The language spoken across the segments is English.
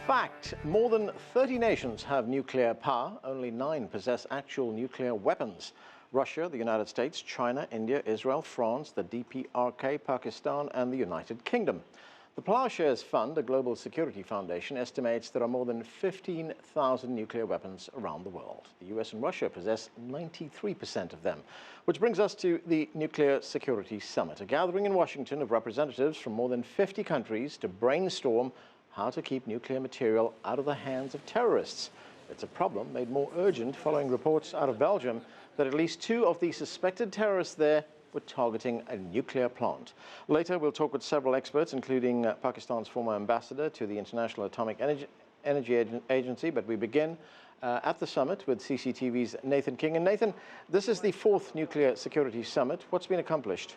fact, more than 30 nations have nuclear power. Only 9 possess actual nuclear weapons. Russia, the United States, China, India, Israel, France, the DPRK, Pakistan, and the United Kingdom. The Plowshares Fund, a global security foundation, estimates there are more than 15,000 nuclear weapons around the world. The US and Russia possess 93% of them, which brings us to the Nuclear Security Summit, a gathering in Washington of representatives from more than 50 countries to brainstorm how to keep nuclear material out of the hands of terrorists. It's a problem made more urgent following reports out of Belgium that at least 2 of the suspected terrorists there were targeting a nuclear plant. Later, we'll talk with several experts, including Pakistan's former ambassador to the International Atomic Energy Agency. But we begin at the summit with CCTV's Nathan King. And Nathan, this is the 4th Nuclear Security Summit. What's been accomplished?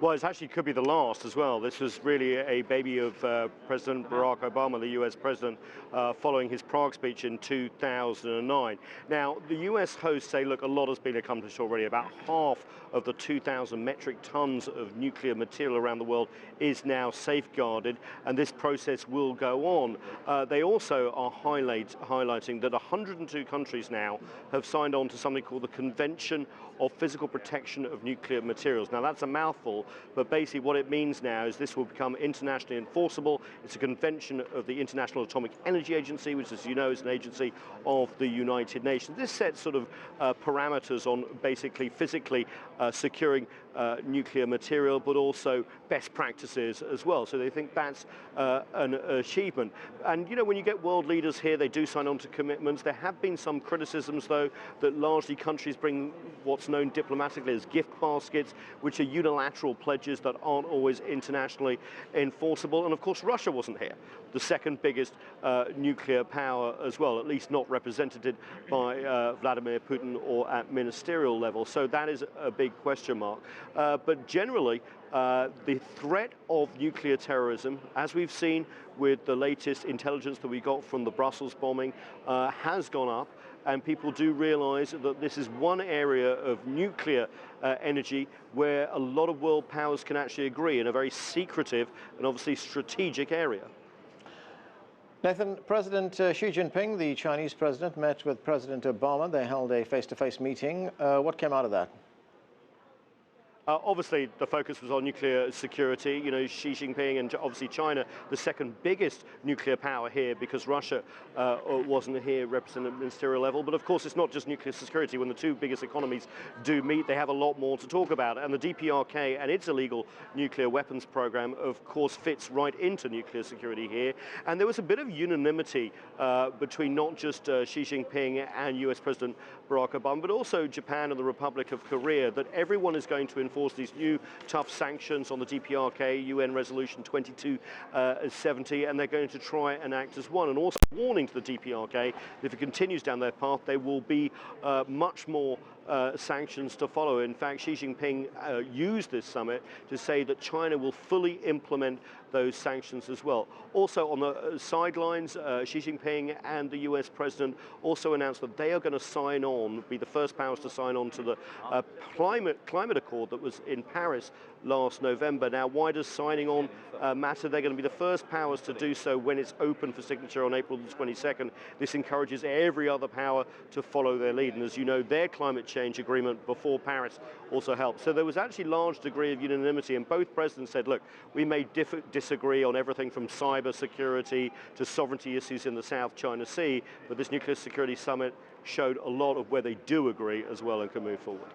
Well, it actually could be the last as well. This was really a baby of President Barack Obama, the US president, following his Prague speech in 2009. Now, the US hosts say, look, a lot has been accomplished already. About half of the 2,000 metric tons of nuclear material around the world is now safeguarded, and this process will go on. They also are highlighting that 102 countries now have signed on to something called the Convention of Physical Protection of Nuclear Materials. Now, that's a mouthful, but basically what it means now is this will become internationally enforceable. It's a convention of the International Atomic Energy Agency, which, as you know, is an agency of the United Nations. This sets sort of parameters on basically physically securing nuclear material, but also best practices as well. So they think that's an achievement. And you know, when you get world leaders here, they do sign on to commitments. There have been some criticisms, though, that largely countries bring what's known diplomatically as gift baskets, which are unilateral pledges that aren't always internationally enforceable. And of course, Russia wasn't here, the second biggest nuclear power as well, at least not represented by Vladimir Putin or at ministerial level. So that is a big question mark. But generally, the threat of nuclear terrorism, as we've seen with the latest intelligence that we got from the Brussels bombing, has gone up. And people do realize that this is one area of nuclear energy where a lot of world powers can actually agree in a very secretive and obviously strategic area. Nathan, President Xi Jinping, the Chinese president, met with President Obama. They held a face-to-face meeting. What came out of that? Obviously, the focus was on nuclear security. You know, Xi Jinping and obviously China, the second biggest nuclear power here, because Russia wasn't here represented at ministerial level. But of course, it's not just nuclear security. When the 2 biggest economies do meet, they have a lot more to talk about. And the DPRK and its illegal nuclear weapons program, of course, fits right into nuclear security here. And there was a bit of unanimity between not just Xi Jinping and US President Barack Obama, but also Japan and the Republic of Korea, that everyone is going to enforce these new tough sanctions on the DPRK, UN Resolution 2270, and they're going to try and act as one. And also warning to the DPRK, that if it continues down their path, there will be much more sanctions to follow. In fact, Xi Jinping used this summit to say that China will fully implement those sanctions as well. Also on the sidelines, Xi Jinping and the US president also announced that they are going to sign on, be the first powers to sign on to the climate accord that was in Paris last November. Now, why does signing on matter? They're going to be the first powers to do so when it's open for signature on April the 22nd. This encourages every other power to follow their lead. And as you know, their climate change agreement before Paris also helped. So there was actually a large degree of unanimity, and both presidents said, look, we may disagree on everything from cyber security to sovereignty issues in the South China Sea, but this nuclear security summit showed a lot of where they do agree as well and can move forward.